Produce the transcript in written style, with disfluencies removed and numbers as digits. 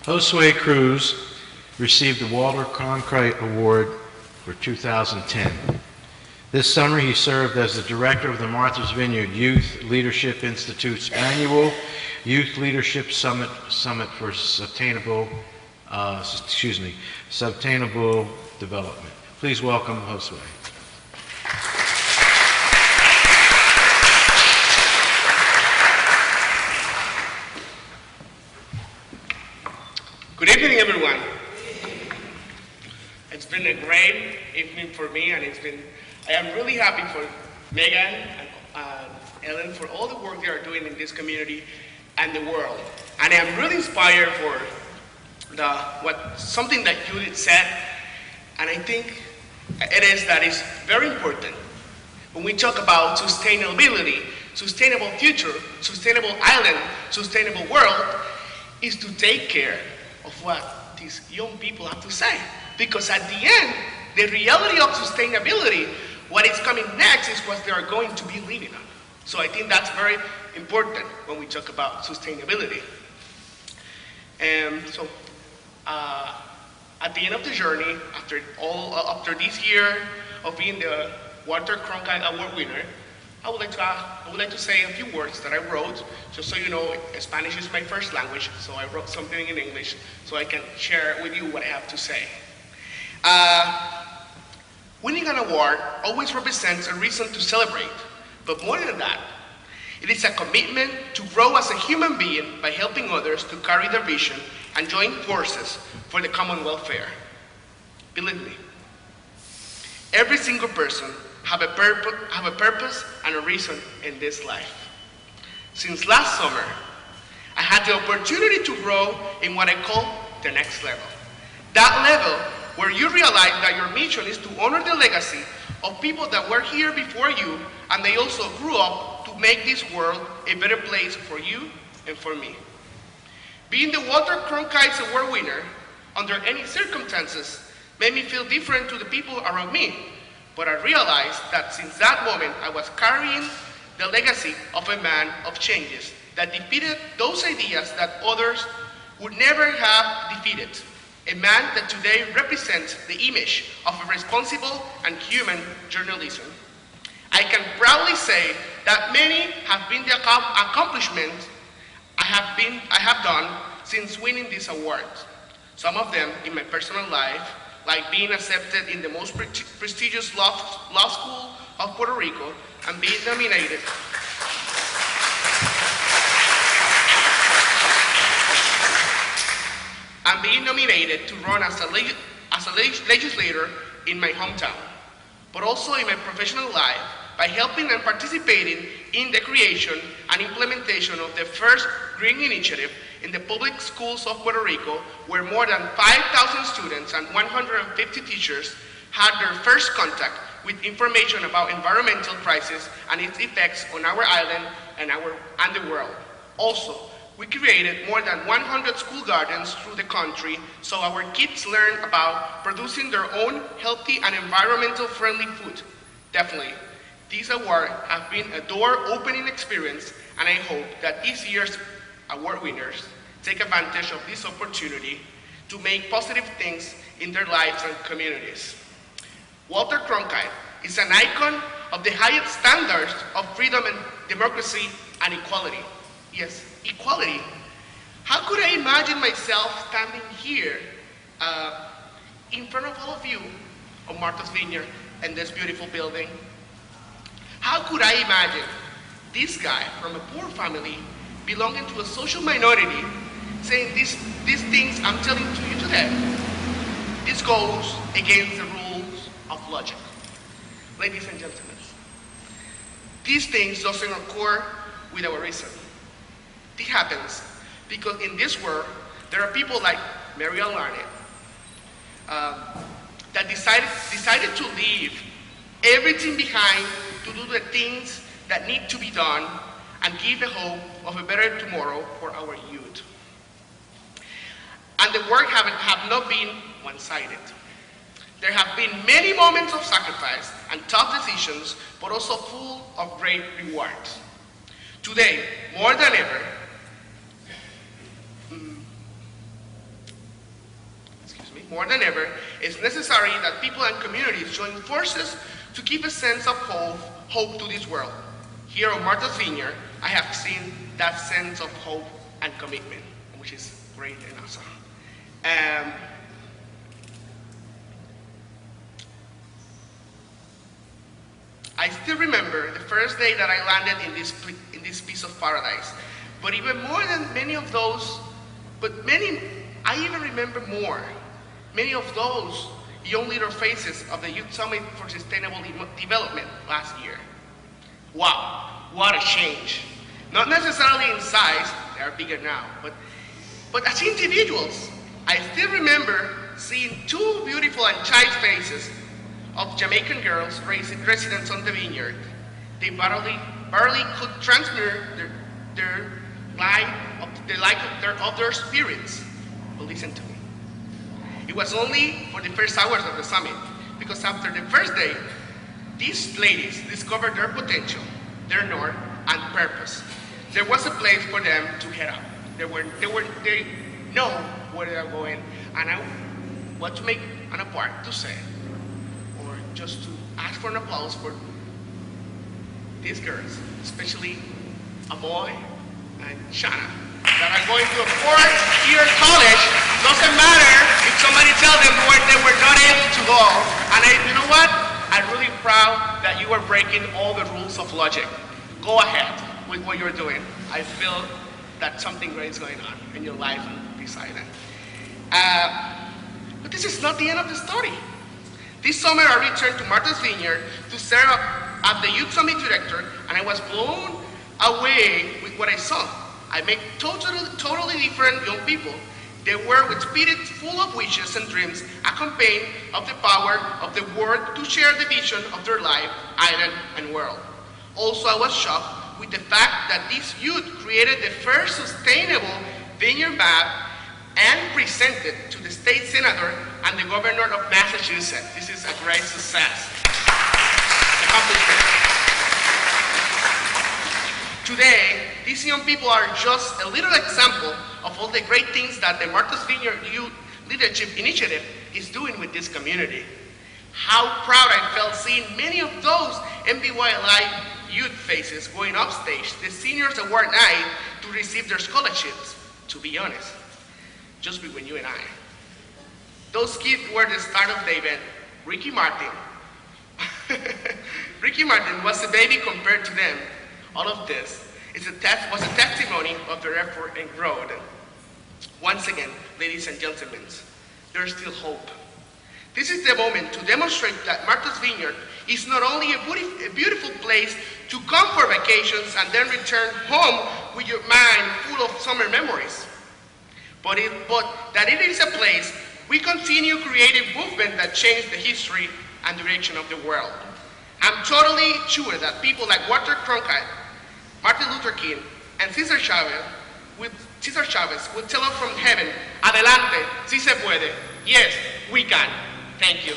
Josue Cruz received the Walter Cronkite Award for 2010. This summer, he served as the director of the Martha's Vineyard Youth Leadership Institute's annual Youth Leadership Summit for Sustainable Development. Please welcome Josue. Good evening, everyone. It's been a great evening for me, and I am really happy for Megan and Ellen for all the work they are doing in this community and the world. And I am really inspired for something that Judith said, and I think it is that it's very important when we talk about sustainability, sustainable future, sustainable island, sustainable world, is to take care of what these young people have to say. Because at the end, the reality of sustainability, what is coming next is what they are going to be living on. So I think that's very important when we talk about sustainability. And so at the end of the journey, after this year of being the Walter Cronkite Award winner, I would like to say a few words that I wrote, just so you know, Spanish is my first language, so I wrote something in English so I can share with you what I have to say. Winning an award always represents a reason to celebrate, but more than that, it is a commitment to grow as a human being by helping others to carry their vision and join forces for the common welfare. Believe me, every single person have a purpose and a reason in this life. Since last summer, I had the opportunity to grow in what I call the next level. That level where you realize that your mission is to honor the legacy of people that were here before you, and they also grew up to make this world a better place for you and for me. Being the Walter Cronkite Award winner under any circumstances made me feel different to the people around me. But I realized that since that moment, I was carrying the legacy of a man of changes that defeated those ideas that others would never have defeated. A man that today represents the image of a responsible and human journalism. I can proudly say that many have been the accomplishments I have done since winning these awards. Some of them in my personal life, like being accepted in the most prestigious law school of Puerto Rico and being nominated to run as a legislator in my hometown, but also in my professional life by helping and participating in the creation and implementation of the first green initiative in the public schools of Puerto Rico, where more than 5,000 students and 150 teachers had their first contact with information about environmental crisis and its effects on our island and the world. Also, we created more than 100 school gardens through the country so our kids learn about producing their own healthy and environmental friendly food. Definitely, these awards have been a door-opening experience, and I hope that this year's award winners take advantage of this opportunity to make positive things in their lives and communities. Walter Cronkite is an icon of the highest standards of freedom and democracy and equality. Yes, equality. How could I imagine myself standing here in front of all of you on Martha's Vineyard in this beautiful building? How could I imagine this guy from a poor family belonging to a social minority saying these things I'm telling to you today? This goes against the rules of logic. Ladies and gentlemen, these things doesn't occur without a reason. This happens because in this world, there are people like Mary Alane that decided to leave everything behind to do the things that need to be done and give the hope of a better tomorrow for our youth. And the work have not been one-sided. There have been many moments of sacrifice and tough decisions, but also full of great rewards. Today, more than ever, more than ever, it's necessary that people and communities join forces to give a sense of hope to this world. Here on Martha's Vineyard, I have seen that sense of hope and commitment, which is great and awesome. I still remember the first day that I landed in this piece of paradise. But even more than many of those, I even remember more. Many of those young leader faces of the Youth Summit for Sustainable Development last year. Wow, what a change. Not necessarily in size, they are bigger now, but as individuals, I still remember seeing two beautiful and child faces of Jamaican girls residents on the vineyard. They barely could transmit their light of their spirits. But listen to me. It was only for the first hours of the summit, because after the first day, these ladies discovered their potential, their north, and purpose. There was a place for them to head up. They know where they are going, and I want to make an apart to say, or just to ask for an applause for these girls, especially Amoy and Shana, that are going to a fourth-year college. Doesn't matter if somebody tells them where they were not able to go. And you know what? I'm really proud that you are breaking all the rules of logic. Go ahead with what you're doing. I feel that something great is going on in your life and be silent. But this is not the end of the story. This summer I returned to Martha's Vineyard to serve as the Youth Summit Director, and I was blown away with what I saw. I met totally different young people. They were with spirits full of wishes and dreams, accompanied of the power of the word to share the vision of their life, island, and world. Also, I was shocked with the fact that these youth created the first sustainable vineyard map and presented to the state senator and the governor of Massachusetts. This is a great success. Accomplishment. Today, these young people are just a little example of all the great things that the Martha's Vineyard Youth Leadership Initiative is doing with this community. How proud I felt seeing many of those MBYLI youth faces going upstage the Seniors Award night to receive their scholarships. To be honest, just between you and I, those kids were the start of the event. Ricky Martin was a baby compared to them. All of this was a testimony of their effort and growth. Once again, ladies and gentlemen, there's still hope. This is the moment to demonstrate that Martha's Vineyard is not only a beautiful place to come for vacations and then return home with your mind full of summer memories, but that it is a place we continue creating movement that change the history and direction of the world. I'm totally sure that people like Walter Cronkite, Martin Luther King, and Cesar Chavez will tell us from heaven, adelante, si se puede. Yes, we can. Thank you.